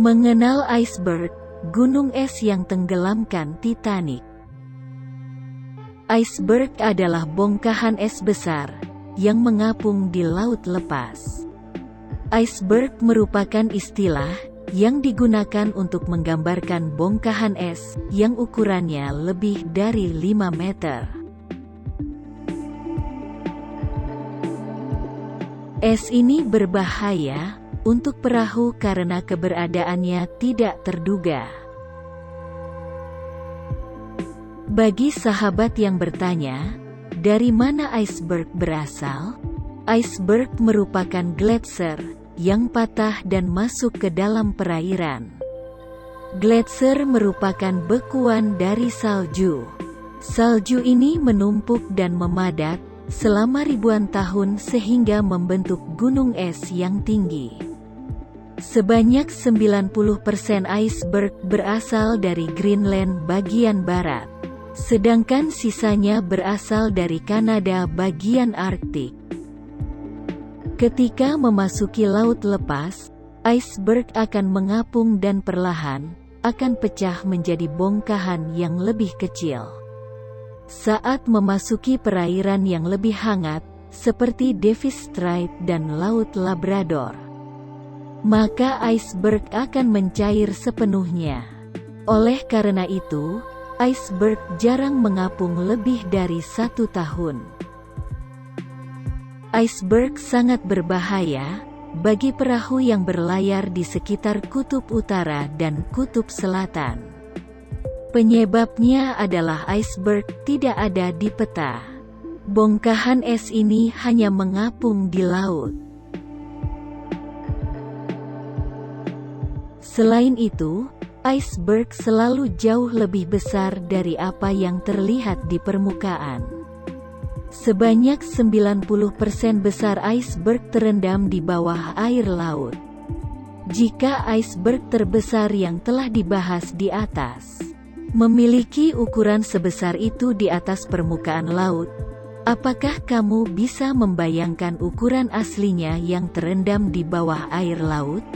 Mengenal iceberg, gunung es yang tenggelamkan Titanic. Iceberg adalah bongkahan es besar yang mengapung di laut lepas. Iceberg merupakan istilah yang digunakan untuk menggambarkan bongkahan es yang ukurannya lebih dari 5 meter. Es ini berbahaya untuk perahu karena keberadaannya tidak terduga. Bagi sahabat yang bertanya, dari mana iceberg berasal? Iceberg merupakan gletser yang patah dan masuk ke dalam perairan. Gletser merupakan bekuan dari salju. Salju ini menumpuk dan memadat selama ribuan tahun sehingga membentuk gunung es yang tinggi. Sebanyak 90% iceberg berasal dari Greenland bagian barat, sedangkan sisanya berasal dari Kanada bagian Arktik. Ketika memasuki laut lepas, iceberg akan mengapung dan perlahan akan pecah menjadi bongkahan yang lebih kecil. Saat memasuki perairan yang lebih hangat, seperti Davis Strait dan Laut Labrador, maka iceberg akan mencair sepenuhnya. Oleh karena itu, iceberg jarang mengapung lebih dari 1 tahun. Iceberg sangat berbahaya bagi perahu yang berlayar di sekitar kutub utara dan kutub selatan. Penyebabnya adalah iceberg tidak ada di peta. Bongkahan es ini hanya mengapung di laut. Selain itu, iceberg selalu jauh lebih besar dari apa yang terlihat di permukaan. Sebanyak 90% besar iceberg terendam di bawah air laut. Jika iceberg terbesar yang telah dibahas di atas memiliki ukuran sebesar itu di atas permukaan laut, apakah kamu bisa membayangkan ukuran aslinya yang terendam di bawah air laut?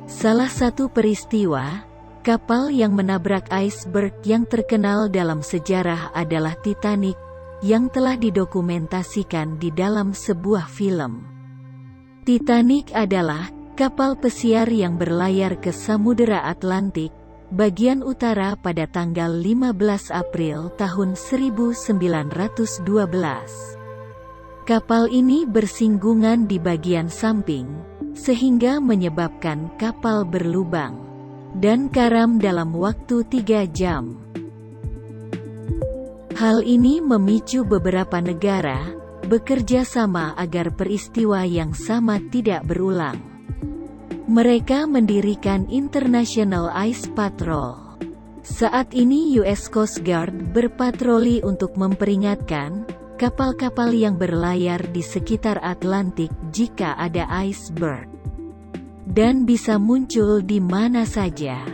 Salah satu peristiwa kapal yang menabrak iceberg yang terkenal dalam sejarah adalah Titanic, yang telah didokumentasikan di dalam sebuah film. Titanic adalah kapal pesiar yang berlayar ke Samudera Atlantik bagian utara pada tanggal 15 April tahun 1912. Kapal ini bersinggungan di bagian samping, sehingga menyebabkan kapal berlubang dan karam dalam waktu 3 jam. Hal ini memicu beberapa negara bekerja sama agar peristiwa yang sama tidak berulang. Mereka mendirikan International Ice Patrol. Saat ini US Coast Guard berpatroli untuk memperingatkan kapal-kapal yang berlayar di sekitar Atlantik jika ada iceberg, dan bisa muncul di mana saja.